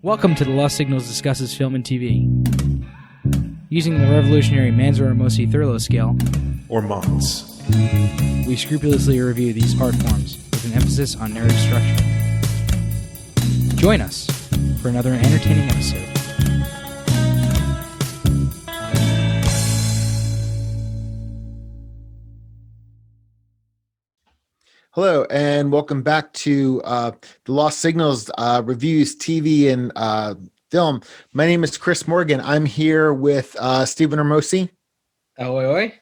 Welcome to The Lost Signals discusses film and TV. Using the revolutionary Manzur-Ramosi Thurlow scale, or MONS, we scrupulously review these art forms with an emphasis on narrative structure. Join us for another entertaining episode. Hello, and welcome back to the Lost Signals reviews, TV and film. My name is Chris Morgan. I'm here with Stephen Ramosi. Oi, oi.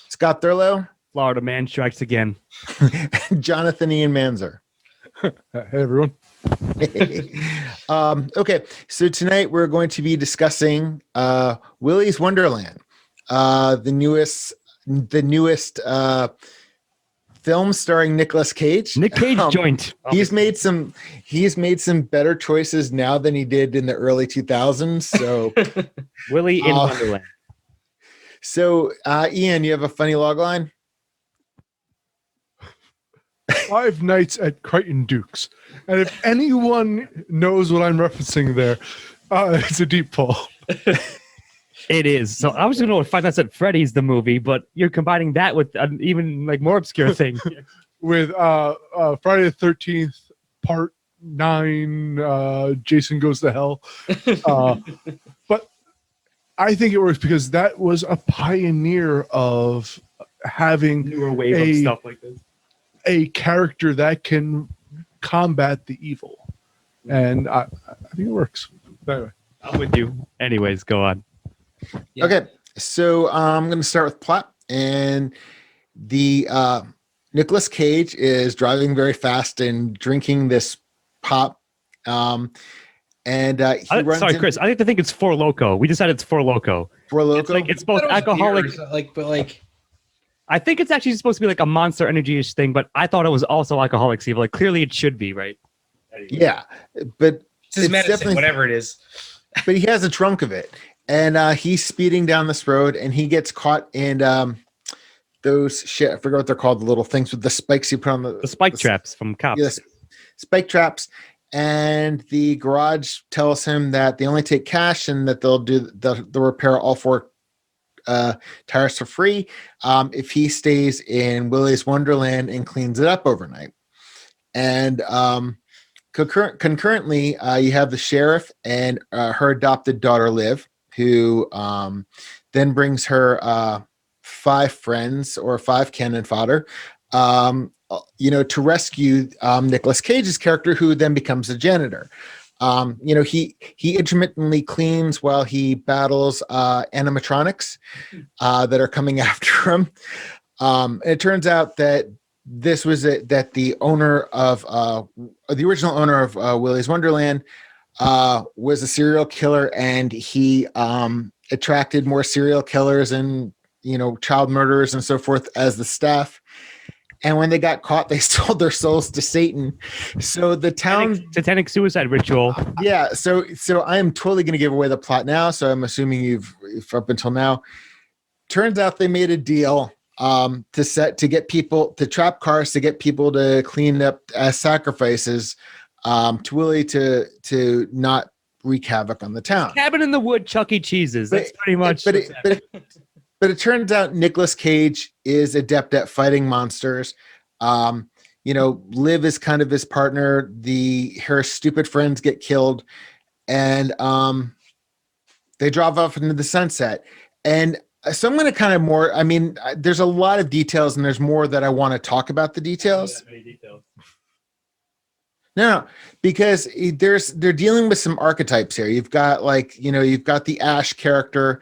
Scott Thurlow. Florida man strikes again. And Jonathan Ian Manzer. Hey, everyone. Okay, so tonight we're going to be discussing Willy's Wonderland, the newest film starring Nic Cage. Nic Cage joint. He's made some better choices now than he did in the early 2000s. So Willy in Wonderland. So Ian, you have a funny log line? Five Nights at Crichton Dukes. And if anyone knows what I'm referencing there, it's a deep pull. It is. So I was going to know if Five Nights at Freddy's the movie, but you're combining that with an even more obscure thing. With Friday the 13th, Part 9, Jason Goes to Hell. But I think it works because that was a pioneer of having Newer wave of stuff like this. A character that can combat the evil. And I think it works. Anyway. I'm with you. Anyways, go on. Yeah. Okay, so I'm going to start with plot. And the Nic Cage is driving very fast and drinking this pop. He runs. Sorry, Chris. I like to think it's Four Loko. We decided it's Four Loko. Four Loko. It's both alcoholic. I think it's actually supposed to be like a Monster Energy-ish thing, but I thought it was also alcoholic evil. Like clearly, it should be, right? Yeah, but It's medicine, whatever it is. But he has a trunk of it, and he's speeding down this road, and he gets caught in those shit. I forget what they're called, the little things with the spikes you put on the spike traps from cops. Yes, spike traps. And the garage tells him that they only take cash and that they'll repair all four tires for free if he stays in Willy's Wonderland and cleans it up overnight. And concurrently, you have the sheriff and her adopted daughter Liv, who then brings her five friends or five cannon fodder, to rescue Nic Cage's character, who then becomes a janitor. He intermittently cleans while he battles animatronics that are coming after him. And it turns out that this was that the owner of the original owner of Willy's Wonderland was a serial killer, and he attracted more serial killers and child murderers and so forth as the staff. And when they got caught, they sold their souls to Satan. So the town satanic suicide ritual. Yeah. So I am totally going to give away the plot now. So I'm assuming you've up until now. Turns out they made a deal to get people to trap cars to get people to clean up as sacrifices to Willy to not wreak havoc on the town. Cabin in the wood, Chuck E. Cheese's. That's pretty much. But it turns out Nic Cage is adept at fighting monsters. Liv is kind of his partner. Her stupid friends get killed, and they drive off into the sunset. And so I'm going to kind of more. I mean, there's a lot of details, and there's more that I want to talk about the details. No, because they're dealing with some archetypes here. You've got you've got the Ash character.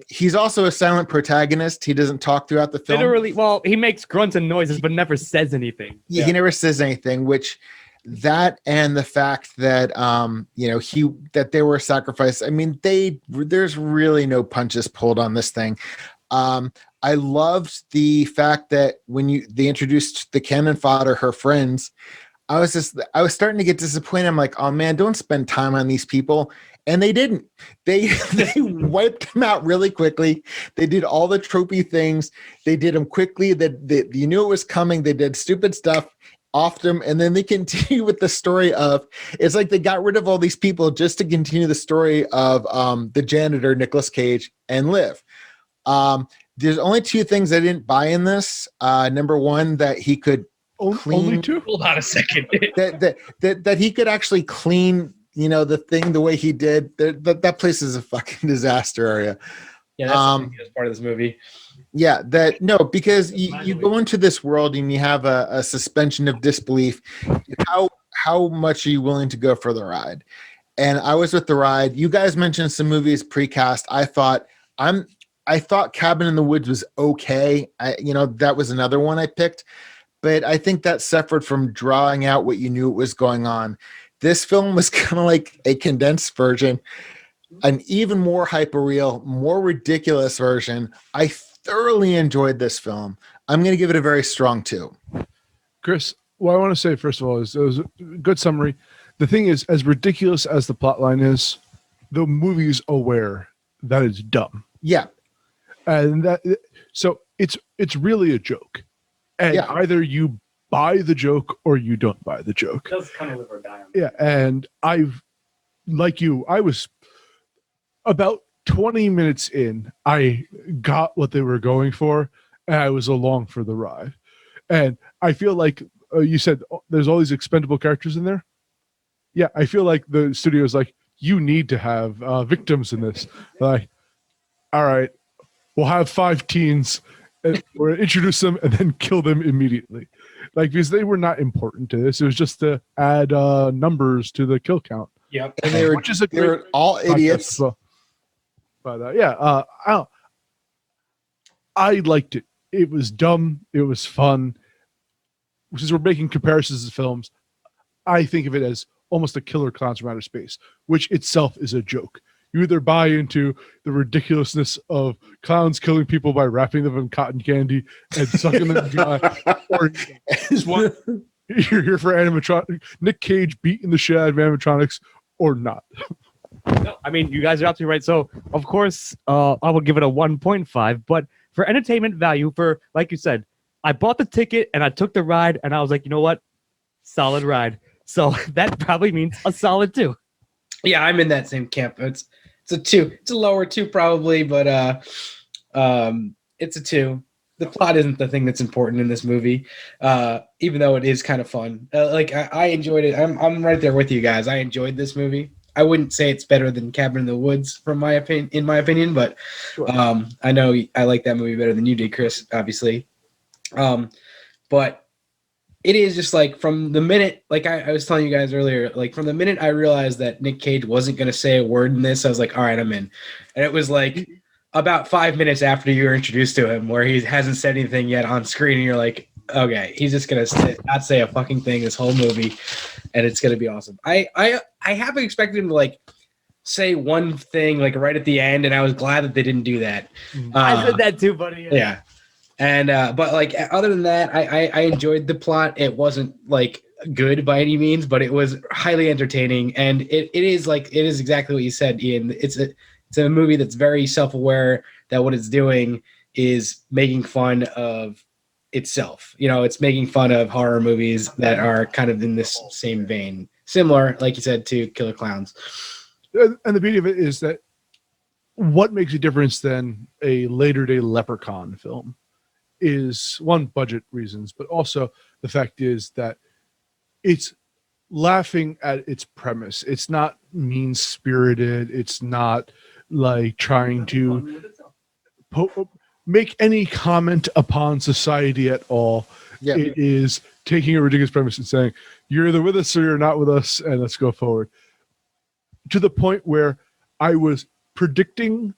He's also a silent protagonist. He doesn't talk throughout the film. Literally, well, he makes grunts and noises, but never says anything. Yeah. He never says anything, which that and the fact that that they were sacrificed. I mean, there's really no punches pulled on this thing. I loved the fact that when they introduced the cannon fodder, her friends, I was starting to get disappointed. I'm like, oh man, don't spend time on these people. And they didn't. They wiped them out really quickly. They did all the tropey things. They did them quickly. That you knew it was coming. They did stupid stuff off them, and then they continue with the story of. It's like they got rid of all these people just to continue the story of the janitor Nicolas Cage and Liv. There's only two things I didn't buy in this. Number one, that he could clean. Only two? Hold on a second. that he could actually clean. The thing the way he did, that place is a fucking disaster area. Yeah, that's the biggest part of this movie. Yeah, because you go into this world and you have a suspension of disbelief. How much are you willing to go for the ride? And I was with the ride. You guys mentioned some movies precast. I thought Cabin in the Woods was okay. That was another one I picked, but I think that suffered from drawing out what you knew was going on. This film was kind of like a condensed version, an even more hyper-real, more ridiculous version. I thoroughly enjoyed this film. I'm going to give it a very strong 2. Chris, what I want to say, first of all, is it was a good summary. The thing is, as ridiculous as the plotline is, the movie's aware that it's dumb. Yeah. And so it's really a joke. And either you buy the joke or you don't buy the joke. It does kind of live or die on Yeah, and I was about 20 minutes in, I got what they were going for, and I was along for the ride. And I feel like you said there's all these expendable characters in there. Yeah, I feel like the studio's like, you need to have victims in this. Like, all right, we'll have 5 teens, and we'll introduce them and then kill them immediately. Like, because they were not important to this. It was just to add numbers to the kill count. Yep. And they were all idiots. Well. But I liked it. It was dumb. It was fun. Since we're making comparisons to films, I think of it as almost a Killer Clowns from Outer Space, which itself is a joke. You either buy into the ridiculousness of clowns killing people by wrapping them in cotton candy and sucking them dry, or you're here for animatronics, Nic Cage beating the shit out of animatronics, or not. No, I mean, you guys are absolutely right. So, of course, I will give it a 1.5. But for entertainment value, for like you said, I bought the ticket and I took the ride, and I was like, you know what? Solid ride. So that probably means a solid 2. Yeah, I'm in that same camp. It's a 2. It's a lower 2 probably, but it's a 2. The plot isn't the thing that's important in this movie, even though it is kind of fun. I enjoyed it. I'm right there with you guys. I enjoyed this movie. I wouldn't say it's better than Cabin in the Woods, in my opinion, but sure. I know I like that movie better than you did, Chris, obviously. But it is just like from the minute, like I was telling you guys earlier, like from the minute I realized that Nic Cage wasn't going to say a word in this, I was like, all right, I'm in. And it was like about 5 minutes after you were introduced to him where he hasn't said anything yet on screen, and you're like, okay, he's just going to not say a fucking thing this whole movie, and it's going to be awesome. I haven't expected him to like say one thing like right at the end, and I was glad that they didn't do that. I said that too, buddy. Yeah. And but like other than that, I enjoyed the plot. It wasn't like good by any means, but it was highly entertaining, and it is exactly what you said, Ian. It's a movie that's very self-aware that what it's doing is making fun of itself. It's making fun of horror movies that are kind of in this same vein, similar, like you said, to Killer Clowns. And the beauty of it is that what makes a difference than a later day Leprechaun film is, one, budget reasons, but also the fact is that it's laughing at its premise. It's not mean-spirited. It's not like trying to make any comment upon society at all. Yeah. It is taking a ridiculous premise and saying, you're either with us or you're not with us, and let's go forward. To the point where I was predicting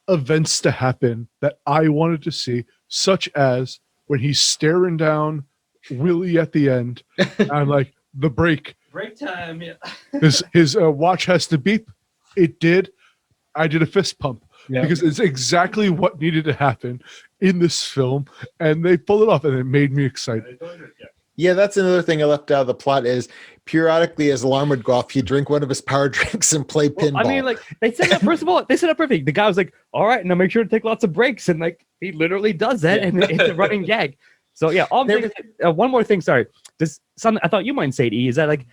events to happen that I wanted to see, such as when he's staring down Willy at the end. I'm like, the break time, yeah. his watch has to beep. It did. I did a fist pump. Yeah. Because it's exactly what needed to happen in this film, and they pulled it off, and it made me excited. Yeah, that's another thing I left out of the plot is periodically as alarm would go off, he'd drink one of his power drinks and play pinball. I mean, like they set up. First of all, they set up perfect. The guy was like, "All right, now make sure to take lots of breaks," and like he literally does that, and it's a running gag. So yeah, all I'm saying is, one more thing. Sorry, this something I thought you might say, E, is that like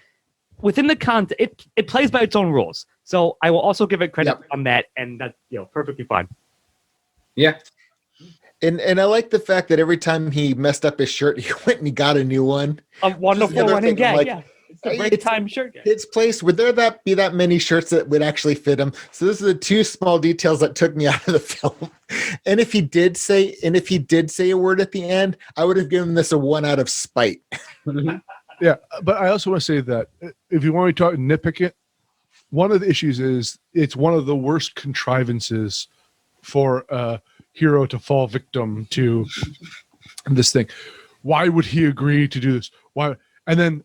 within the content, it plays by its own rules. So I will also give it credit on that, and that's perfectly fine. Yeah. And I like the fact that every time he messed up his shirt, he went and he got a new one. A wonderful running gag, like, yeah. It's a break time shirt gag. His place, would there be that many shirts that would actually fit him? So this is the two small details that took me out of the film. And if he did say a word at the end, I would have given this a 1 out of spite. Yeah, but I also want to say that if you want to nitpick it, one of the issues is it's one of the worst contrivances for a hero to fall victim to this thing. Why would he agree to do this? Why? And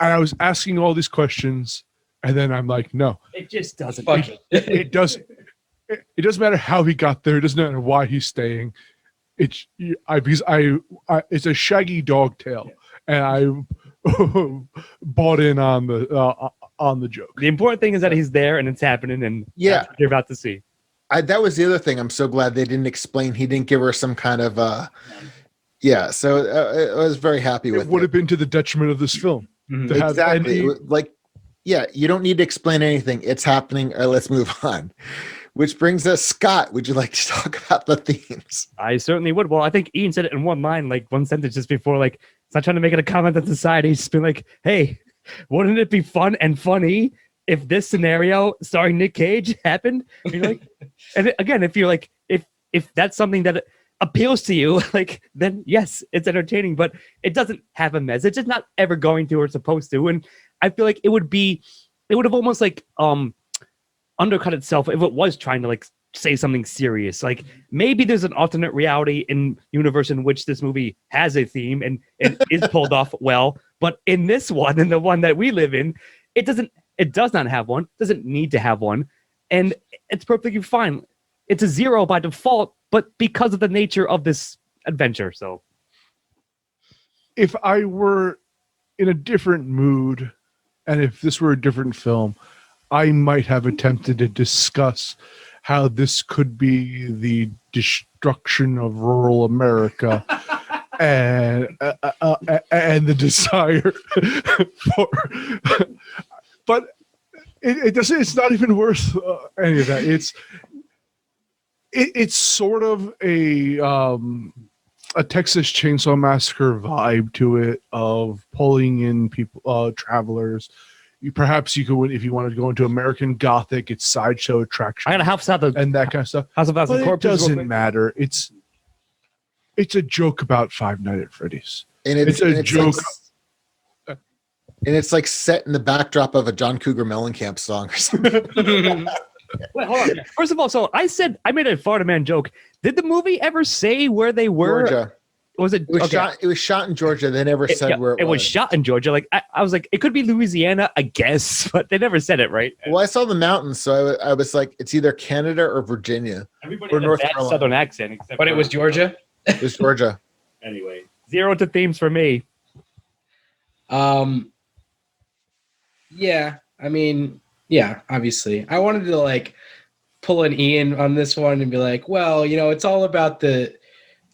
I was asking all these questions, and then I'm like, no, it just doesn't. It doesn't. It doesn't matter how he got there. It doesn't matter why he's staying. It's a shaggy dog tail, and I bought in on the joke. The important thing is that he's there and it's happening, and that's what you're about to see. That was the other thing. I'm so glad they didn't explain. He didn't give her some kind of so I was very happy with it. It would have been to the detriment of this film. Mm-hmm. Exactly. You don't need to explain anything. It's happening. Let's move on. Which brings us, Scott, would you like to talk about the themes? I certainly would. Well, I think Ian said it in one line, like one sentence just before, like, it's not trying to make it a comment on society. He's just been like, hey, wouldn't it be fun and funny if this scenario starring Nic Cage happened? And you're like, and again, if you're like, if that's something that appeals to you, like, then yes, it's entertaining, but it doesn't have a message. It's not ever going to or supposed to. And I feel like it would have almost like undercut itself if it was trying to like say something serious. Like maybe there's an alternate reality in universe in which this movie has a theme and it is pulled off well, but in this one, in the one that we live in, it does not have one, doesn't need to have one, and it's perfectly fine. It's a 0 by default, but because of the nature of this adventure. So if I were in a different mood and if this were a different film, I might have attempted to discuss how this could be the destruction of rural America and the desire for, but it doesn't. It's not even worth any of that. It's sort of a Texas Chainsaw Massacre vibe to it of pulling in people, travelers. Perhaps you could, if you wanted to go into American Gothic, it's sideshow attraction. I got a House of and that kind of stuff. House of Thousand Corpses. It doesn't matter. It's a joke about Five Nights at Freddy's, and it's a joke. And it's like set in the backdrop of a John Cougar Mellencamp song or something. Wait, hold on. First of all, so I made a Florida Man joke. Did the movie ever say where they were? Georgia. Was it? It was shot in Georgia. They never said where it was. It was shot in Georgia. Like I was like, it could be Louisiana, I guess, but they never said it, right? Well, I saw the mountains, so I was like, it's either Canada or Virginia. Everybody or had North a bad Carolina. Southern accent, But it was Georgia. It was Georgia. Anyway, 0 to themes for me. Yeah, I mean, yeah, obviously. I wanted to like pull an Ian on this one and be like, well, it's all about the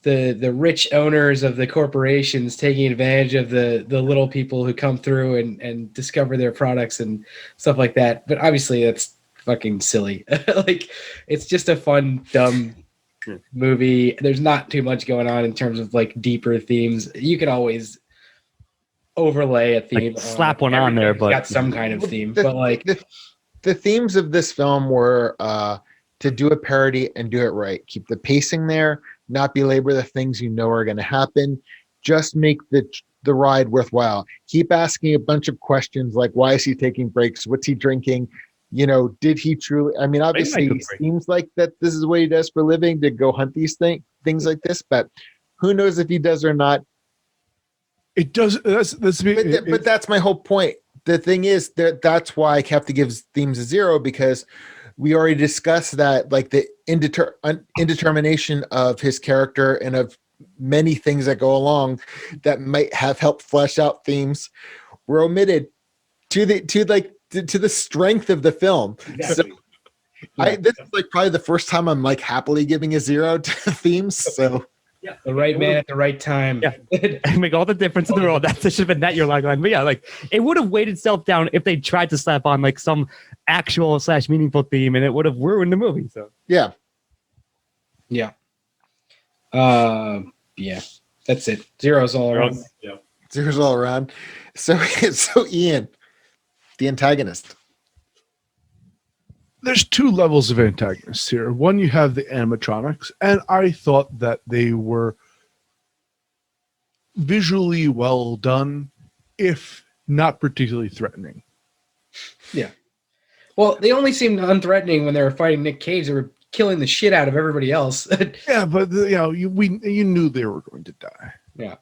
rich owners of the corporations taking advantage of the little people who come through and discover their products and stuff like that. But obviously that's fucking silly. Like it's just a fun, dumb movie. There's not too much going on in terms of like deeper themes. You could always overlay a theme, like, slap one on there, but got some kind of theme. But like the themes of this film were to do a parody and do it right. Keep the pacing there, not belabor the things you know are going to happen. Just make the ride worthwhile. Keep asking a bunch of questions like, why is he taking breaks? What's he drinking? Did he truly? I mean, obviously, it seems like that this is what he does for a living, to go hunt these things like this. But who knows if he does or not? It does. But that's my whole point. The thing is that's why I have to give themes a 0, because we already discussed that, like the indetermination of his character and of many things that go along that might have helped flesh out themes were omitted to the strength of the film. So this is like probably the first time I'm like happily giving a 0 to themes. So Yeah, the right man at the right time. Yeah, make all the difference in the world. That should have been that your line. But yeah, like it would have weighed itself down if they tried to slap on like some actual / meaningful theme, and it would have ruined the movie. So yeah. Yeah, that's it. Zeros all around. Yeah. Zeros all around. So Ian, the antagonist. There's 2 levels of antagonists here. One, you have the animatronics, and I thought that they were visually well done, if not particularly threatening. Yeah. Well, they only seemed unthreatening when they were fighting Nic Cage. They were killing the shit out of everybody else. Yeah, but you knew they were going to die. Yeah.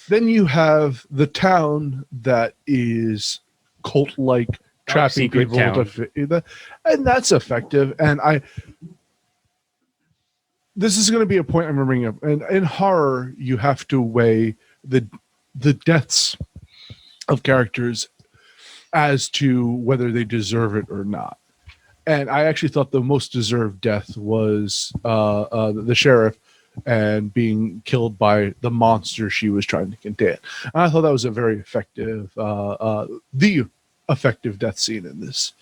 Then you have the town that is cult-like, trapping secret people town. and that's effective. And this is going to be a point I'm going to bring up. And in horror, you have to weigh the deaths of characters as to whether they deserve it or not. And I actually thought the most deserved death was the sheriff and being killed by the monster she was trying to contain. And I thought that was a very effective, the effective death scene in this.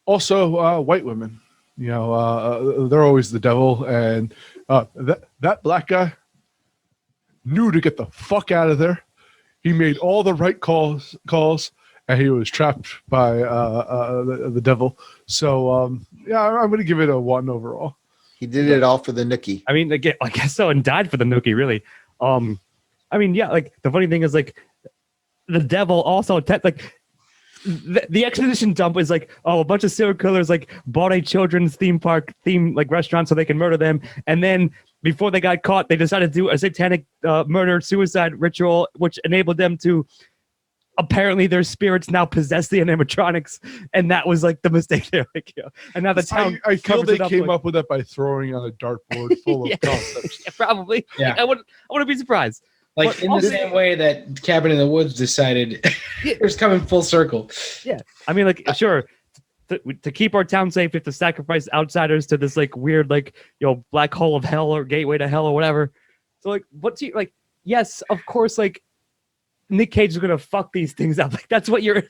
Also, white women, they're always the devil, and that black guy knew to get the fuck out of there. He made all the right calls, and he was trapped by the devil. So I'm going to give it a 1 overall. He did it all for the nookie. I mean, again, I guess so, and died for the nookie, really. I mean, yeah, like the funny thing is, like, the devil also the exposition dump is like, oh, a bunch of serial killers like bought a children's theme like restaurant so they can murder them, and then before they got caught, they decided to do a satanic murder suicide ritual, which enabled them to apparently their spirits now possess the animatronics, and that was like the mistake there. Like, and now the town. I feel they came like, up with that by throwing on a dartboard full of concepts. Yeah, probably. Yeah. I wouldn't be surprised. Like But in the also- same way that Cabin in the Woods decided it was coming full circle. Yeah, I mean, like, sure, to keep our town safe, we have to sacrifice outsiders to this like weird, like, black hole of hell or gateway to hell or whatever. So like, yes, of course, like, Nic Cage is gonna fuck these things up. Like, that's what you're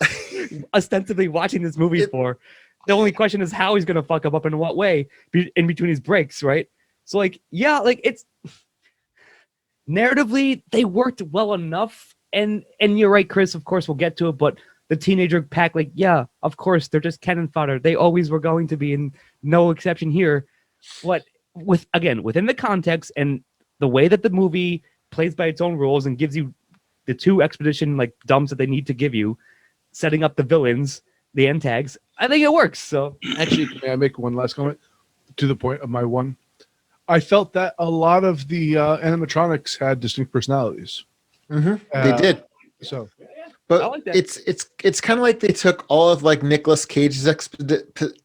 ostensibly watching this movie for. The only question is how he's gonna fuck them up, in what way, in between his breaks, right? So like, yeah, like it's. Narratively, they worked well enough, and you're right, Chris. Of course, we'll get to it, but the teenager pack, like, yeah, of course, they're just cannon fodder. They always were going to be, and no exception here. But within the context and the way that the movie plays by its own rules and gives you the 2 expedition like dumps that they need to give you, setting up the villains, the antags, I think it works. So Actually, may I make one last comment to the point of my 1? I felt that a lot of the animatronics had distinct personalities. They did. So, But I like that. it's kind of like they took all of like Nicolas Cage's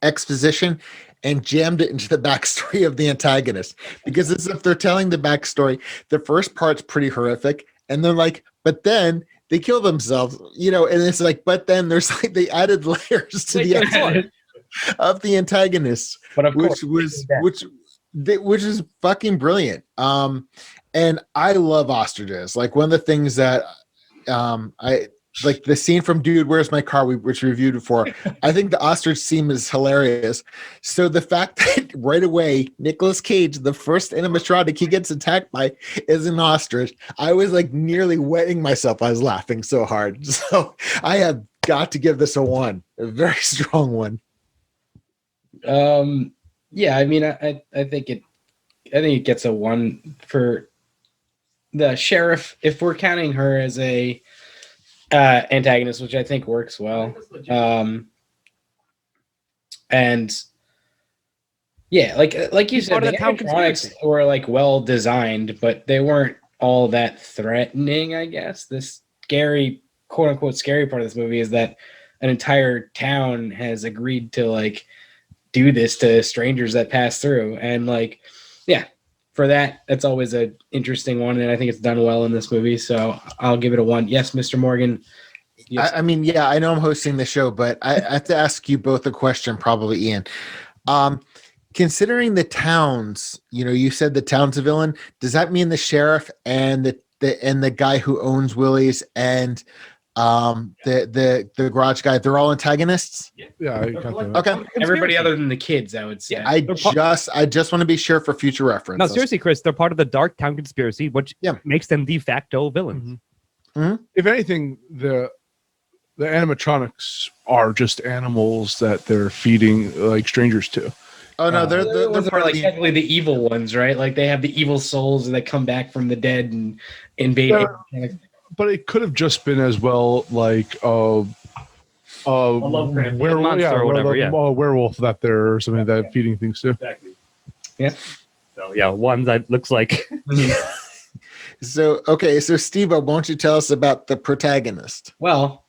exposition and jammed it into the backstory of the antagonist. Because as if they're telling the backstory, the first part's pretty horrific, and they're like, but then they kill themselves, and it's like, but then there's like they added layers to the end of the antagonist, But of course, which is fucking brilliant. And I love ostriches. Like, one of the things that I like, the scene from Dude, Where's My Car, which we reviewed before. I think the ostrich scene is hilarious. So the fact that right away Nicolas Cage, the first animatronic he gets attacked by, is an ostrich, I was like nearly wetting myself. I was laughing so hard. So I have got to give this a 1, a very strong 1. Yeah, I mean, I think it gets a 1 for the sheriff, if we're counting her as a antagonist, which I think works well. And yeah, like you said, the animatronics were like well designed, but they weren't all that threatening, I guess. This scary, quote unquote scary part of this movie is that an entire town has agreed to like do this to strangers that pass through, and like For that's always an interesting one, and I think it's done well in this movie. So I'll give it a 1. Yes, Mr. Morgan. Yes. I mean, yeah, I know I'm hosting the show, but I have to ask you both a question, probably Ian. Considering the towns, you said the town's a villain. Does that mean the sheriff and the guy who owns Willy's and the garage guy, they're all antagonists? Yeah. Okay. Everybody other than the kids, I would say. I just want to be sure for future reference. No, seriously, Chris, they're part of the Dark Town conspiracy, which makes them de facto villains. If anything, the animatronics are just animals that they're feeding like strangers to. Oh no, they're part of technically the evil ones, right? Like they have the evil souls that come back from the dead and invade. But it could have just been as well like a werewolf that they're or something that feeding things to. Exactly. Yeah. So one that looks like. So Steve, won't you tell us about the protagonist? Well,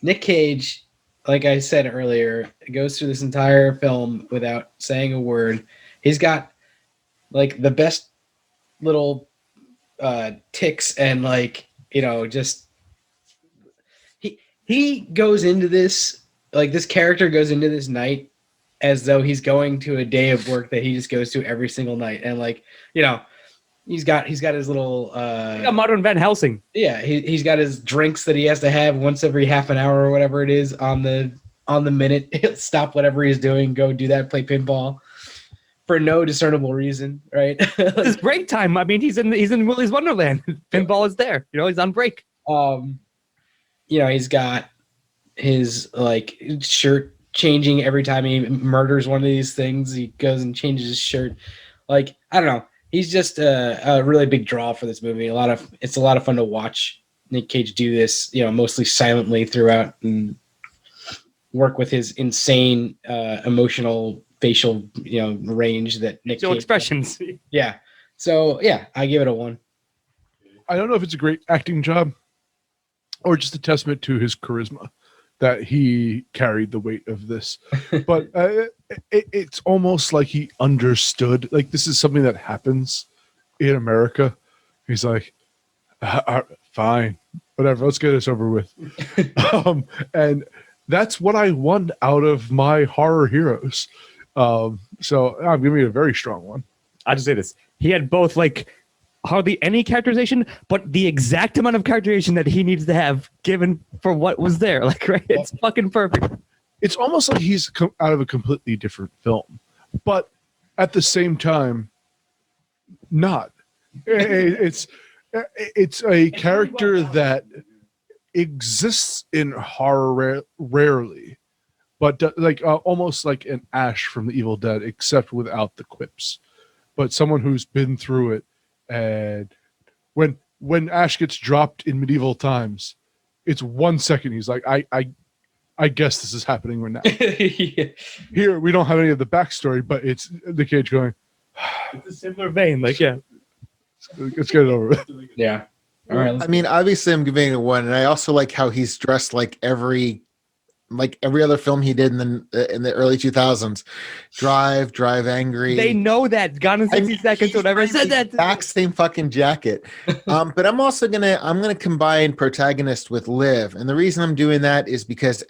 Nic Cage, like I said earlier, goes through this entire film without saying a word. He's got like the best little ticks and just he goes into this, like this character goes into this night as though he's going to a day of work that he just goes to every single night. And he's got his little modern Van Helsing. Yeah, he's got his drinks that he has to have once every half an hour or whatever it is on the minute. He'll stop whatever he's doing, go do that, play pinball for no discernible reason, right? It's break time. I mean, he's in Willy's Wonderland. Pinball is there. He's on break. He's got his shirt changing every time he murders one of these things. He goes and changes his shirt. I don't know. He's just a really big draw for this movie. It's a lot of fun to watch Nic Cage do this, mostly silently throughout and work with his insane emotional facial, range that Nic Cage expressions. Yeah. So I give it a 1. I don't know if it's a great acting job or just a testament to his charisma that he carried the weight of this. But it's almost like he understood, like this is something that happens in America. He's like, fine, whatever, let's get this over with. And that's what I want out of my horror heroes. So I'm giving it a very strong one. I'll just say this. He had both hardly any characterization, but the exact amount of characterization that he needs to have given for what was there. Right? It's fucking perfect. It's almost like he's out of a completely different film, but at the same time, not. It's a character that exists in horror rarely, but almost like an Ash from The Evil Dead, except without the quips. But someone who's been through it. And when Ash gets dropped in medieval times, it's 1 second. He's like, I guess this is happening right now. Yeah. Here, we don't have any of the backstory, but it's Nic Cage going, it's a similar vein. Let's get it over with. Yeah. All right. I mean, obviously I'm giving it a 1, and I also like how he's dressed like every other film he did in the early 2000s. Drive Angry. They know that. Gone in 60 seconds, whatever. I said that. Exact same fucking jacket. But I'm also gonna combine Protagonist with Liv, and the reason I'm doing that is because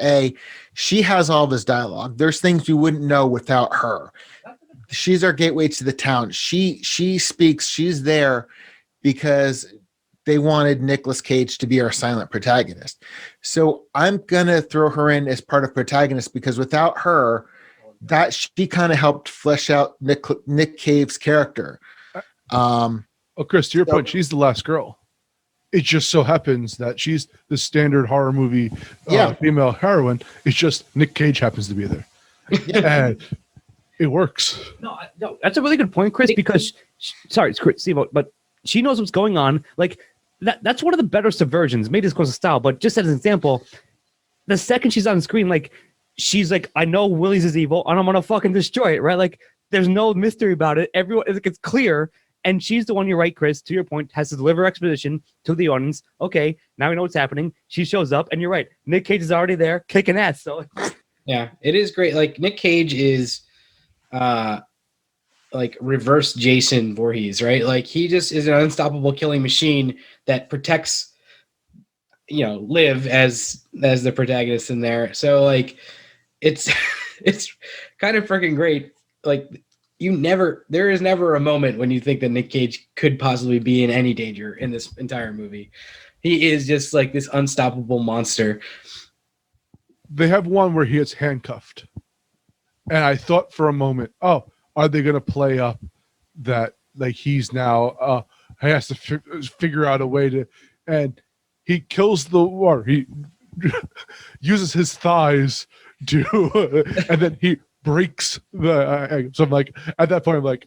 she has all this dialogue. There's things we wouldn't know without her. She's our gateway to the town. She speaks. She's there because they wanted Nicolas Cage to be our silent protagonist. So I'm going to throw her in as part of Protagonist because without her, that she kind of helped flesh out Nic Cage's character. Chris, to your point, she's the last girl. It just so happens that she's the standard horror movie female heroine. It's just Nic Cage happens to be there. And it works. No, that's a really good point, Chris, because sorry, it's Chris, Steve, but she knows what's going on. That's one of the better subversions. Maybe this goes to style, but just as an example, the second she's on screen, she's like, I know Willy's is evil, and I'm gonna fucking destroy it, right? There's no mystery about it. Everyone, it's clear, and she's the one. You're right, Chris. To your point, has to deliver exposition to the audience. Okay, now we know what's happening. She shows up, and you're right. Nic Cage is already there, kicking ass. So yeah, it is great. Nic Cage is, like reverse Jason Voorhees, right? Like he just is an unstoppable killing machine that protects, Liv as the protagonist in there. So like it's it's kind of freaking great. Like there is never a moment when you think that Nic Cage could possibly be in any danger in this entire movie. He is just like this unstoppable monster. They have one where he gets handcuffed. And I thought for a moment, oh, are they going to play up that like he's now he has to figure out a way to, and he kills or he uses his thighs to, and then he breaks the. So I'm like, at that point, I'm like,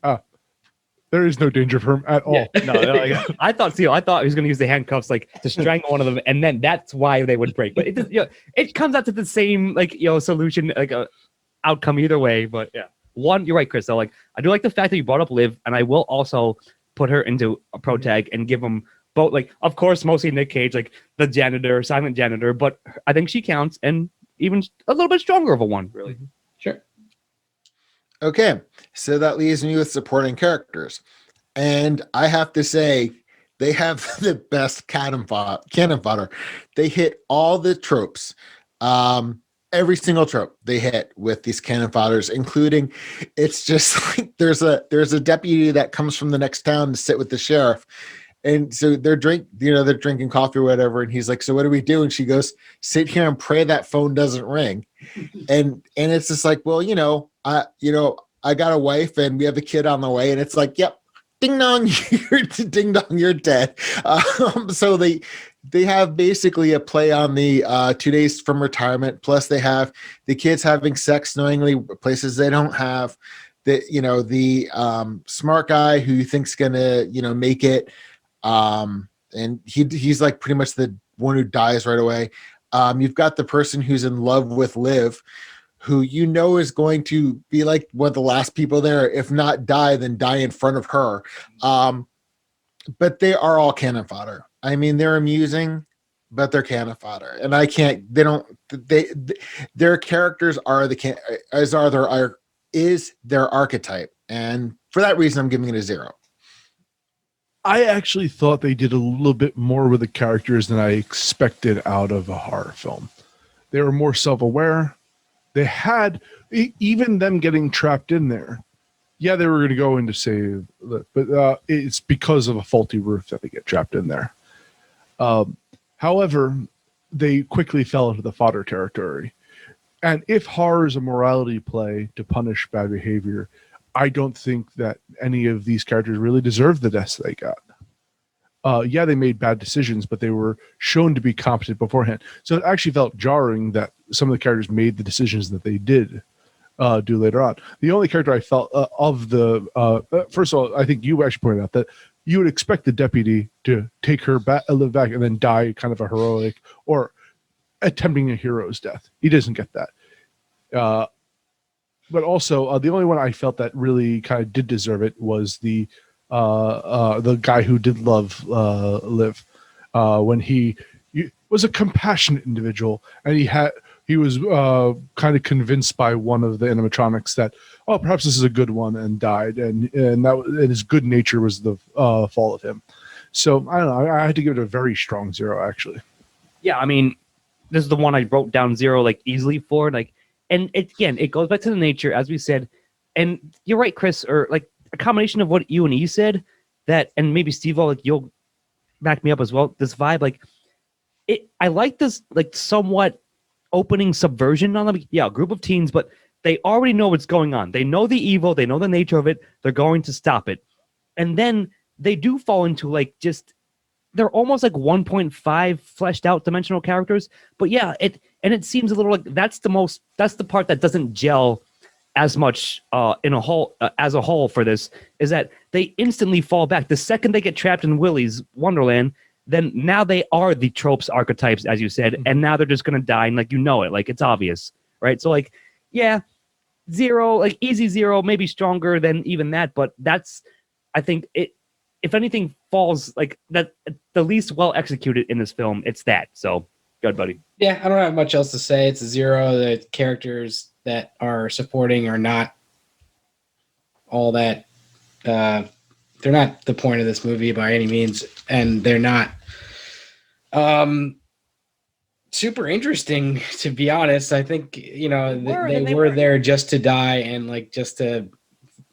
there is no danger for him at all. Yeah, no, I thought he was going to use the handcuffs like to strangle one of them, and then that's why they would break. But it comes out to the same solution, like outcome either way. But yeah, you're right, Chris. Though, like I do like the fact that you brought up Liv, and I will also put her into a protag and give them both. Like, of course, mostly Nic Cage, like the janitor, silent janitor, but I think she counts, and even a little bit stronger of a one, really. Sure. Okay, so that leaves me with supporting characters. And I have to say, they have the best cannon fodder. They hit all the tropes. Every single trope they hit with these cannon fodders, including it's just like there's a deputy that comes from the next town to sit with the sheriff. And so they're drinking coffee or whatever. And he's like, so what do we do? And she goes, sit here and pray that phone doesn't ring. And it's just like, well, I got a wife and we have a kid on the way. And it's like, yep, ding dong, ding dong, you're dead. So they have basically a play on the 2 days from retirement. Plus they have the kids having sex knowingly places they don't have. The smart guy who you think's gonna, make it. And he's like pretty much the one who dies right away. You've got the person who's in love with Liv, who is going to be like one of the last people there, if not die, then die in front of her. But they are all cannon fodder. I mean, they're amusing, but they're cannon fodder. And their characters are is their archetype. And for that reason, I'm giving it a 0. I actually thought they did a little bit more with the characters than I expected out of a horror film. They were more self-aware. They had, even them getting trapped in there. Yeah, they were going to go in to save, but it's because of a faulty roof that they get trapped in there. However, they quickly fell into the fodder territory. And if horror is a morality play to punish bad behavior, I don't think that any of these characters really deserve the deaths they got. Yeah, they made bad decisions, but they were shown to be competent beforehand. So it actually felt jarring that some of the characters made the decisions that they did do later on. The only character I felt first of all, I think you actually pointed out that you would expect the deputy to take her back, live back, and then die kind of a heroic or attempting a hero's death. He doesn't get that. But also, the only one I felt that really kind of did deserve it was the guy who did love Liv, when he was a compassionate individual, and he was kind of convinced by one of the animatronics that, oh, perhaps this is a good one, and died, and his good nature was the fall of him. So I don't know. I had to give it a very strong 0, actually. Yeah, I mean, this is the one I wrote down 0 like easily for, like. And it goes back to the nature, as we said. And you're right, Chris, or like a combination of what you and E said, that, and maybe Steve, like you'll back me up as well. This vibe, like I like this, like somewhat opening subversion on them. Yeah, a group of teens, but they already know what's going on. They know the evil. They know the nature of it. They're going to stop it. And then they do fall into like they're almost like 1.5 fleshed out dimensional characters. But yeah, it seems a little like that's the part that doesn't gel as much as a whole for this, is that they instantly fall back. The second they get trapped in Willy's Wonderland, then now they are the tropes archetypes, as you said, and now they're just going to die, and like, it, like it's obvious, right? So like, yeah, 0, like easy 0, maybe stronger than even that, but that's, I think it, if anything falls like that, the least well executed in this film, it's that. So good, buddy. Yeah, I don't have much else to say. It's a 0. The characters that are supporting are not all that they're not the point of this movie by any means, and they're not super interesting, to be honest. I think, you know, they were there just to die and like just to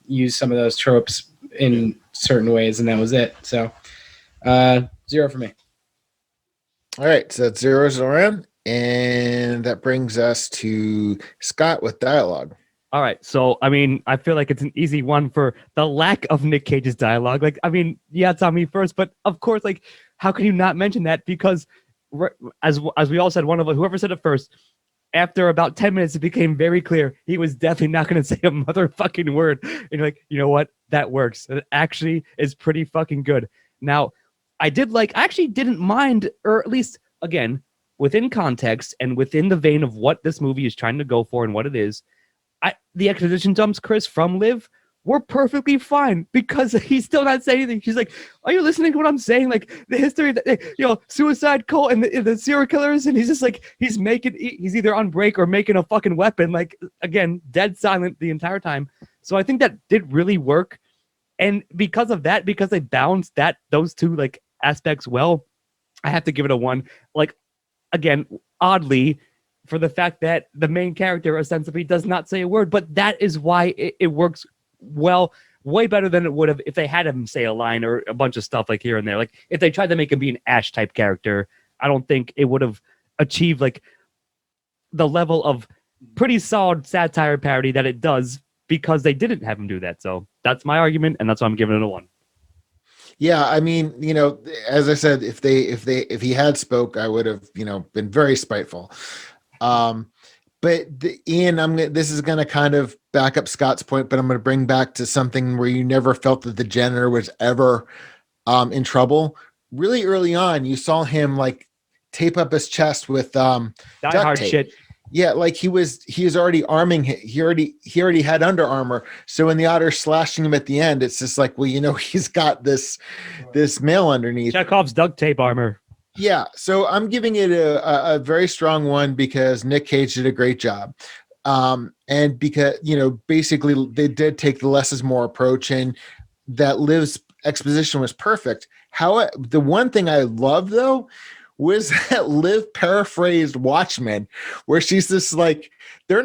use some of those tropes in certain ways, and that was it. So 0 for me. All right, so that's 0s around, and that brings us to Scott with dialogue. All right, so I mean, I feel like it's an easy one for the lack of Nic Cage's dialogue. Like, I mean, yeah, it's on me first, but of course, like, how can you not mention that? Because as we all said, one of us, whoever said it first, after about 10 minutes, it became very clear he was definitely not going to say a motherfucking word. And you're like, you know what? That works. It actually is pretty fucking good. Now, I actually didn't mind, or at least, again, within context and within the vein of what this movie is trying to go for and what it is, the exposition dumps, Chris, from Liv were perfectly fine because he's still not saying anything. He's like, are you listening to what I'm saying? Like the history, suicide cult and the serial killers. And he's just like, he's either on break or making a fucking weapon. Like, again, dead silent the entire time. So I think that did really work. And because of that, because they balanced those two like aspects well, I have to give it a 1. Like, again, oddly, for the fact that the main character ostensibly does not say a word, but that is why it works well, way better than it would have if they had him say a line or a bunch of stuff like here and there. Like if they tried to make him be an Ash type character, I don't think it would have achieved like the level of pretty solid satire parody that it does because they didn't have him do that. So that's my argument, and that's why I'm giving it a 1. Yeah, I mean, you know, as I said, if he had spoke, I would have, you know, been very spiteful. But Ian, this is going to kind of back up Scott's point, but I'm going to bring back to something where you never felt that the janitor was ever in trouble. Really early on, you saw him like tape up his chest with Die Hard shit. Yeah, like he was already arming him. He already had Under Armour. So when the otter's slashing him at the end, it's just like, well, you know, he's got this mail underneath. Chekhov's duct tape armor. Yeah, so I'm giving it a very strong 1 because Nic Cage did a great job. And because, you know, basically they did take the less is more approach, and that Liv's exposition was perfect. The one thing I love, though, was that Liv paraphrased Watchmen, where she's just like, he's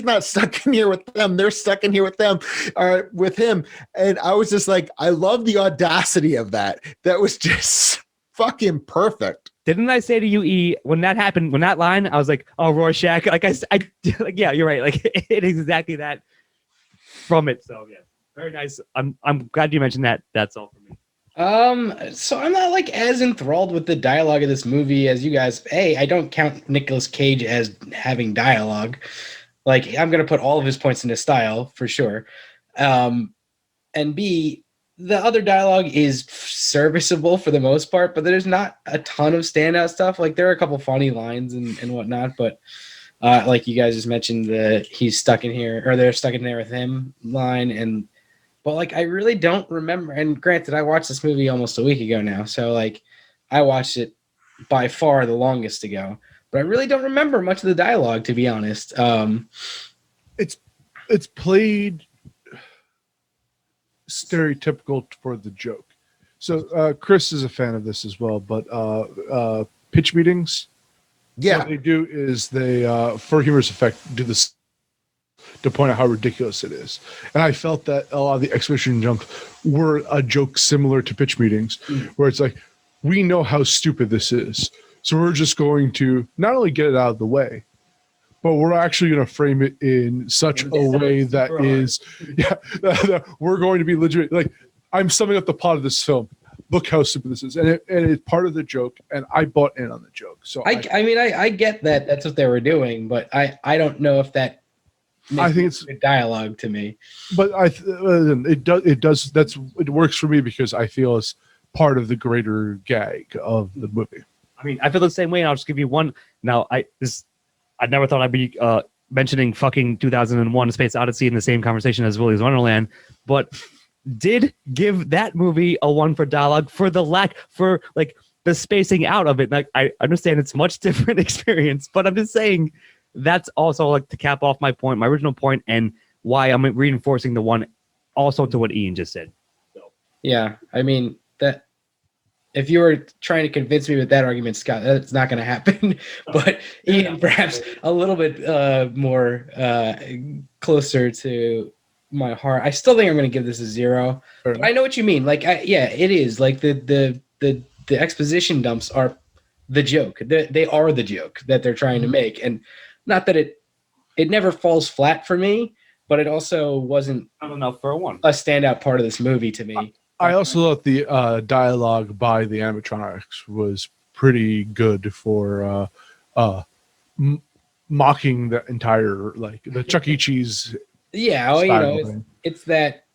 not stuck in here with them. They're stuck in here with them, or with him. And I was just like, I love the audacity of that. That was just fucking perfect. Didn't I say to you, E, when that happened, when that line, I was like, oh, Rorschach. Like I like, yeah, you're right. Like it is exactly that from it. So yeah, very nice. I'm glad you mentioned that. That's all for me. So I'm not like as enthralled with the dialogue of this movie as you guys. A, I don't count Nicolas Cage as having dialogue. Like I'm gonna put all of his points into style for sure. And B, the other dialogue is serviceable for the most part, but there's not a ton of standout stuff. Like there are a couple funny lines and whatnot, but like you guys just mentioned, he's stuck in here, or they're stuck in there with him line, but like I really don't remember. And granted, I watched this movie almost a week ago now, so like I watched it by far the longest ago, but I really don't remember much of the dialogue, to be honest. It's played stereotypical for the joke. So Chris is a fan of this as well, but pitch meetings, what they do is they for humorous effect do this to point out how ridiculous it is. And I felt that a lot of the exhibition jump were a joke similar to pitch meetings, where it's like, we know how stupid this is, so we're just going to not only get it out of the way, but we're actually going to frame it in such a way that is, that we're going to be legit. Like, I'm summing up the plot of this film. Look how stupid this is. And it's part of the joke, and I bought in on the joke. So I mean, I get that that's what they were doing, but I don't know if that makes I think it's good dialogue to me. But it works for me because I feel it's part of the greater gag of the movie. I mean, I feel the same way, and I'll just give you one. Now, I never thought I'd be mentioning fucking 2001: A Space Odyssey in the same conversation as Willy's Wonderland, but did give that movie a 1 for dialogue for the lack, for like the spacing out of it. Like, I understand it's much different experience, but I'm just saying that's also like to cap off my point, my original point, and why I'm reinforcing the 1 also to what Ian just said. Yeah, I mean that. If you were trying to convince me with that argument, Scott, that's not going to happen. But Ian, perhaps a little bit more closer to my heart. I still think I'm going to give this a 0. But I know what you mean. Like, yeah, it is like the exposition dumps are the joke. They are the joke that they're trying to make, and not that it never falls flat for me, but it also wasn't Not enough for a 1. a standout part of this movie to me. I also thought the dialogue by the animatronics was pretty good for mocking the entire, like, the Chuck E. Cheese. Yeah, well, style thing. it's that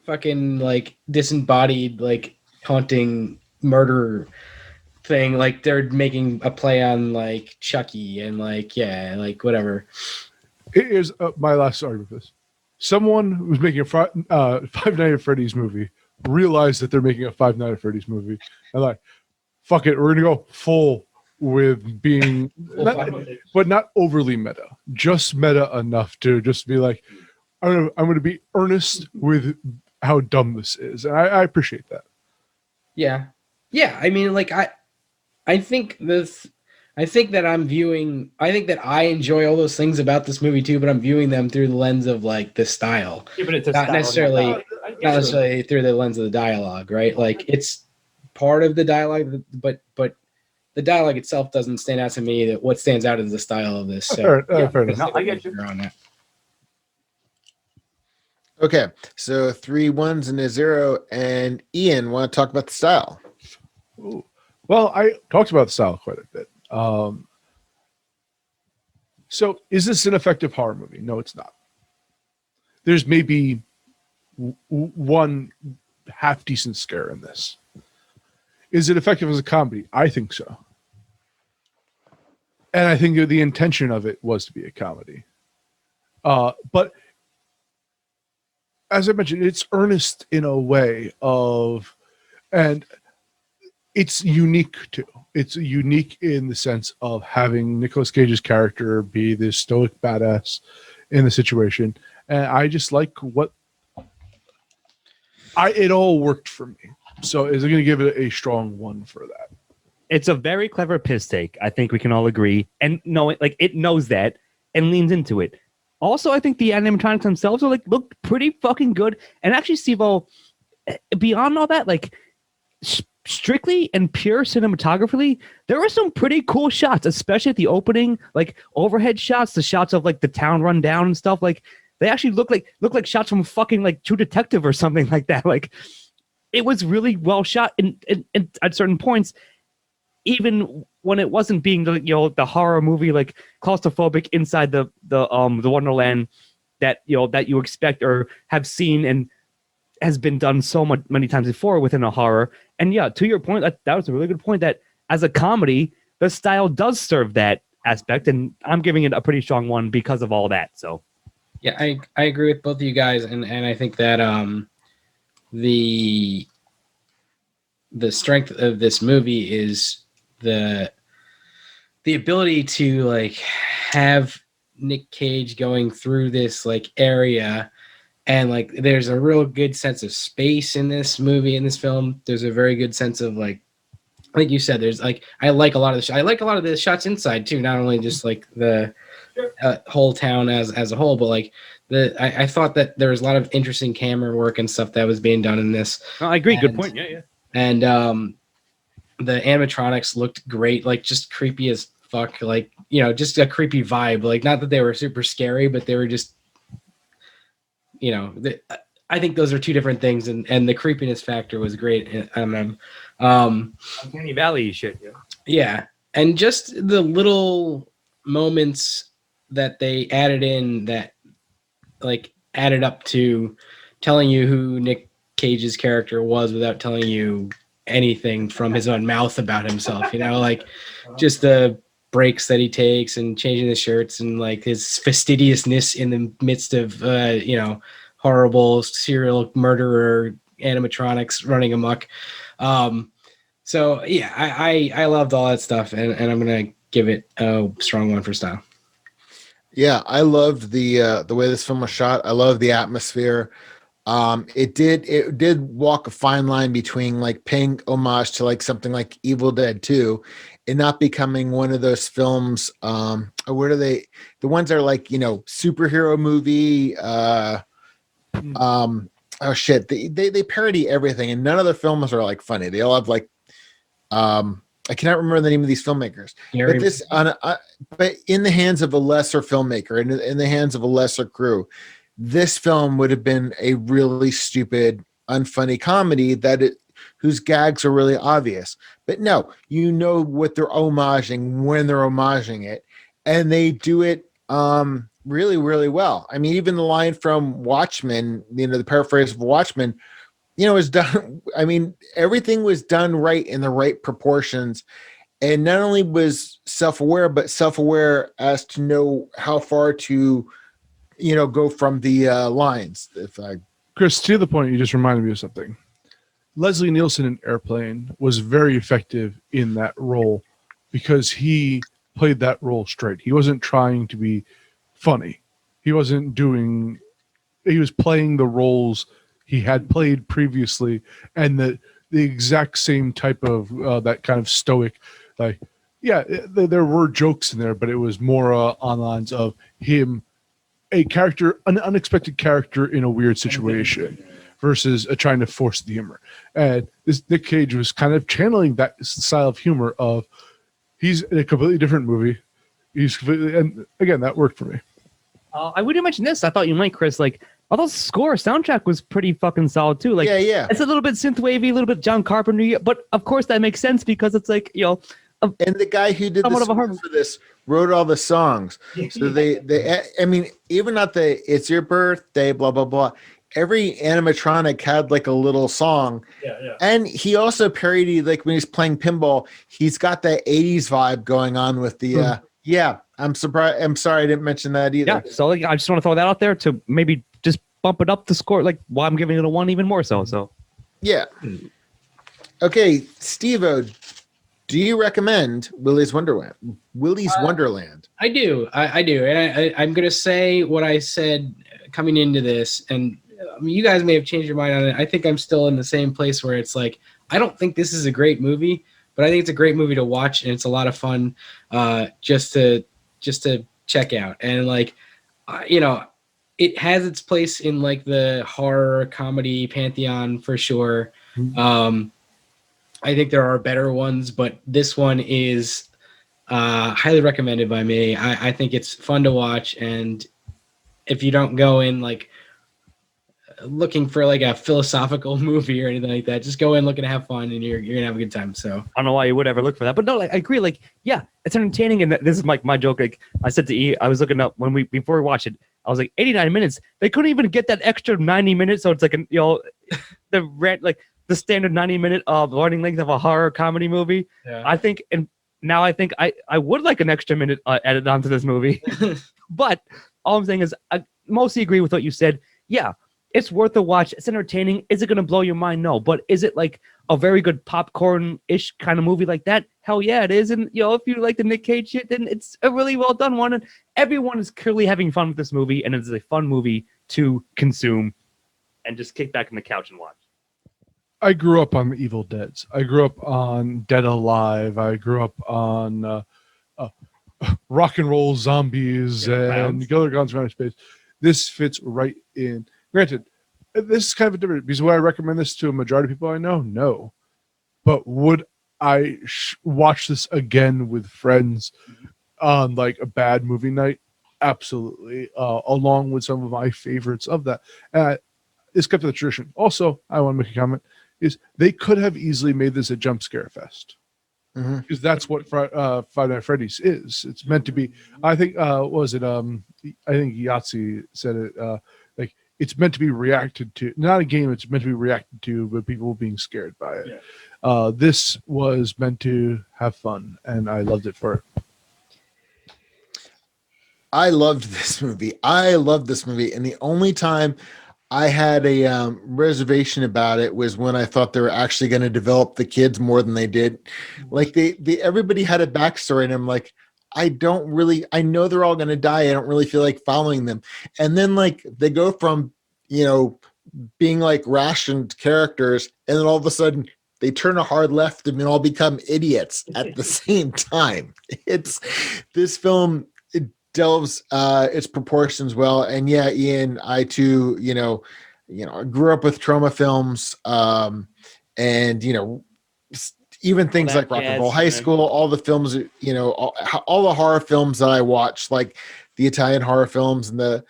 fucking like disembodied, like haunting murder thing. Like they're making a play on like Chucky and like like whatever. Here's my last argument for this. Someone who's making a Five Nights at Freddy's movie realized that they're making a Five Nights at Freddy's movie and like, fuck it, we're gonna go full with being, but not overly meta, just meta enough to just be like, I'm gonna be earnest with how dumb this is, and I appreciate that. Yeah. I mean, like I think that I enjoy all those things about this movie too, but I'm viewing them through the lens of like the style, not necessarily through the lens of the dialogue, right? Like it's part of the dialogue, but the dialogue itself doesn't stand out to me. That what stands out is the style of this. So, Fair enough. No, I get you. on that. Okay, so 3 1s and a 0. And Ian, want to talk about the style? Ooh. Well, I talked about the style quite a bit. So is this an effective horror movie? No, it's not. There's maybe one half decent scare in this. Is it effective as a comedy? I think so. And I think the intention of it was to be a comedy. But as I mentioned, it's earnest in a way of, and it's unique too. It's unique in the sense of having Nicolas Cage's character be this stoic badass in the situation. And I just like what it all worked for me. So is it going to give it a strong 1 for that? It's a very clever piss take. I think we can all agree. And it knows that and leans into it. Also, I think the animatronics themselves are look pretty fucking good. And actually, Steve-O, beyond all that, like strictly and pure cinematographically, there were some pretty cool shots, especially at the opening, like overhead shots, the shots of like the town run down and stuff. Like they actually look like shots from fucking like True Detective or something like that. Like it was really well shot and at certain points, even when it wasn't being the horror movie like claustrophobic inside the Wonderland that that you expect or have seen and has been done many times before within a horror. And yeah, to your point, that was a really good point, that as a comedy, the style does serve that aspect, and I'm giving it a pretty strong 1 because of all that. So yeah, I agree with both of you guys, and I think that the strength of this movie is the ability to like have Nic Cage going through this like area, and like there's a real good sense of space in this movie, in this film. There's a very good sense of like you said, there's like I like a lot of the shots inside too, not only just like the whole town as a whole, but like I thought that there was a lot of interesting camera work and stuff that was being done in this. Oh, I agree. Good point. Yeah. And the animatronics looked great, like just creepy as fuck, like just a creepy vibe. Like not that they were super scary, but they were just I think those are two different things, and the creepiness factor was great on them. Uncanny Valley shit. Yeah, and just the little moments that they added in that like added up to telling you who Nic Cage's character was without telling you anything from his own mouth about himself, like just the breaks that he takes and changing the shirts and like his fastidiousness in the midst of horrible serial murderer animatronics running amok. So yeah, I loved all that stuff, and I'm gonna give it a strong 1 for style. Yeah, I loved the way this film was shot. I love the atmosphere. It did walk a fine line between like paying homage to like something like Evil Dead 2 and not becoming one of those films. What are they? The ones that are like, superhero movie. Oh shit. They parody everything, and none of the films are like funny. They all have like, I cannot remember the name of these filmmakers, but in the hands of a lesser filmmaker, in the hands of a lesser crew, this film would have been a really stupid, unfunny comedy whose gags are really obvious. But no, you know what they're homaging when they're homaging it, and they do it really, really well. I mean, even the line from Watchmen, the paraphrase of Watchmen, is done. I mean, everything was done right in the right proportions. And not only was self-aware, but self-aware as to know how far to, go from the lines. Chris, to the point, you just reminded me of something. Leslie Nielsen in Airplane was very effective in that role because he played that role straight. He wasn't trying to be funny. He was playing the roles he had played previously, and the exact same type of that kind of stoic, like, there were jokes in there, but it was more on lines of him, an unexpected character in a weird situation, versus trying to force the humor. And this Nic Cage was kind of channeling that style of humor of he's in a completely different movie. And again, that worked for me. I would have mentioned this. I thought you might, Chris. Like, although soundtrack was pretty fucking solid too. Like, yeah. It's a little bit synthwavy, a little bit John Carpenter, but of course that makes sense because it's like, and the guy who did for this wrote all the songs. So they I mean, even at the "It's Your Birthday," blah blah blah. Every animatronic had like a little song. Yeah. And he also parodied, like when he's playing pinball, he's got that 80s vibe going on with the I'm surprised. I'm sorry I didn't mention that either. Yeah, so I just want to throw that out there to maybe just bump it up the score, like why I'm giving it a 1 even more so. So yeah. Okay, Steve-O, do you recommend Willy's Wonderland? Wonderland? I do. I do. And I'm going to say what I said coming into this. And I mean, you guys may have changed your mind on it. I think I'm still in the same place where it's like, I don't think this is a great movie, but I think it's a great movie to watch. And it's a lot of fun just to check out. And like, it has its place in like the horror comedy pantheon for sure. Mm-hmm. I think there are better ones, but this one is highly recommended by me. I think it's fun to watch, and if you don't go in like looking for like a philosophical movie or anything like that, just go in looking to have fun, and you're gonna have a good time. So I don't know why you would ever look for that, but no, like, I agree. Like, yeah, it's entertaining, and this is like my joke. Like I said to E, I was looking up before we watched it. I was like 89 minutes. They couldn't even get that extra 90 minutes, so it's like the rent like. The standard 90-minute running length of a horror comedy movie. Yeah. I think I would like an extra minute added onto this movie. But all I'm saying is I mostly agree with what you said. Yeah, it's worth a watch. It's entertaining. Is it going to blow your mind? No. But is it like a very good popcorn-ish kind of movie like that? Hell yeah, it is. And if you like the Nic Cage shit, then it's a really well done one. And everyone is clearly having fun with this movie, and it's a fun movie to consume and just kick back on the couch and watch. I grew up on the Evil Deads. I grew up on Dead Alive. I grew up on Rock and Roll Zombies and Killer Guns from Outer Space. This fits right in. Granted, this is kind of a different, because would I recommend this to a majority of people I know? No. But would I watch this again with friends on like a bad movie night? Absolutely. Along with some of my favorites of that. It's kept to the tradition. Also, I want to make a comment. Is they could have easily made this a jump scare fest, because that's what Five Nights at Freddy's is. It's meant to be. I think I think Yahtzee said it. Like it's meant to be reacted to, not a game. It's meant to be reacted to, but people being scared by it. Yeah. This was meant to have fun, and I loved it for it. I loved this movie. And the only time I had a reservation about it was when I thought they were actually going to develop the kids more than they did. Like they everybody had a backstory, and I'm like, I know they're all going to die. I don't really feel like following them. And then like they go from, being like rationed characters, and then all of a sudden they turn a hard left and all become idiots at the same time. This film delves its proportions well. And yeah, Ian, I too, I grew up with trauma films, and even things that like jazz, Rock'n'Roll High School, all the films, all the horror films that I watched, like the Italian horror films and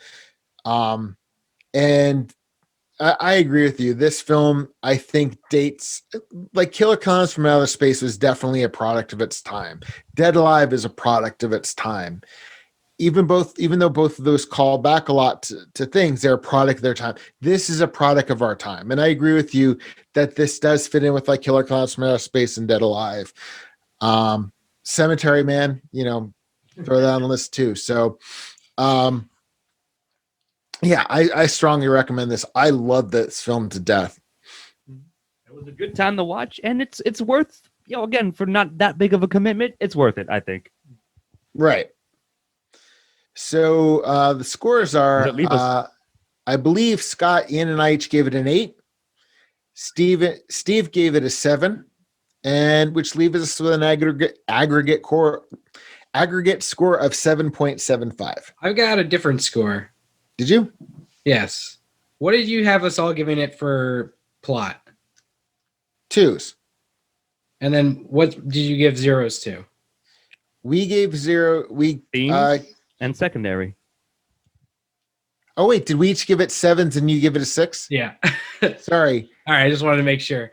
and I agree with you. This film, I think, dates like Killer Clowns from Outer Space was definitely a product of its time. Dead Alive is a product of its time. Even though both of those call back a lot to things, they're a product of their time. This is a product of our time. And I agree with you that this does fit in with like Killer Clowns from Outer Space and Dead Alive. Cemetery Man, throw that on the list too. So, yeah, I strongly recommend this. I love this film to death. It was a good time to watch, and it's worth, again, for not that big of a commitment, it's worth it, I think. Right. So the scores are, I believe Scott, Ian, and I each gave it an 8. Steve gave it a 7, and which leaves us with an aggregate score of 7.75. I've got a different score. Did you? Yes. What did you have us all giving it for plot? 2s. And then what did you give 0s to? We gave 0. Themes and secondary. Oh wait, did we each give it 7s and you give it a 6? Yeah. Sorry. All right, I just wanted to make sure.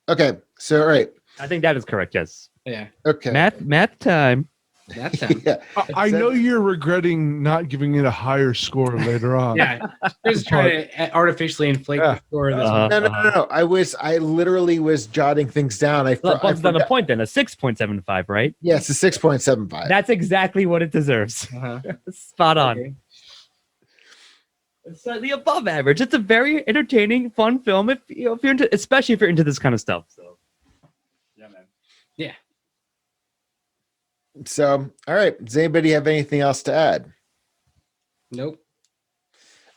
Okay, so all right. I think that is correct, yes. Yeah. Okay. Math time. That's time. Yeah. I know you're regretting not giving it a higher score later on. Yeah. Chris is trying to artificially inflate the score of this one. No. I literally was jotting things down. I That bumps down the forgot. point then, a 6.75, right? Yeah, it's a 6.75. That's exactly what it deserves. Uh-huh. Spot on. Okay. It's slightly above average. It's a very entertaining, fun film if you're into, especially if you're into this kind of stuff. So, yeah, man. Yeah. So, all right. Does anybody have anything else to add? Nope.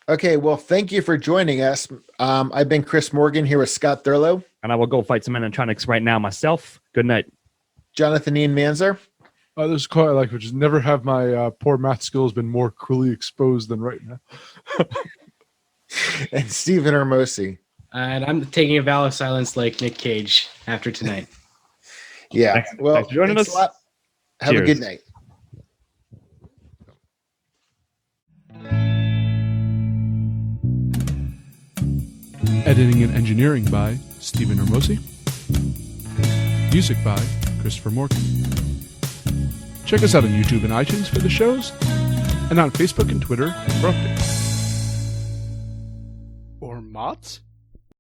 Okay, well, thank you for joining us. I've been Chris Morgan here with Scott Thurlow, And I will go fight some animatronics right now myself. Good night. Jonathan Ian Manzer, This is quite like, which is never have my poor math skills been more cruelly exposed than right now. and Stephen Hermosi. And I'm taking a vow of silence like Nic Cage after tonight. Yeah. Thanks- well, thanks for joining thanks us. a lot. Have a Cheers. good night. Editing and engineering by Stephen Hermosi. Music by Christopher Morgan. Check us out on YouTube and iTunes for the shows, and on Facebook and Twitter for updates. Or Mott's?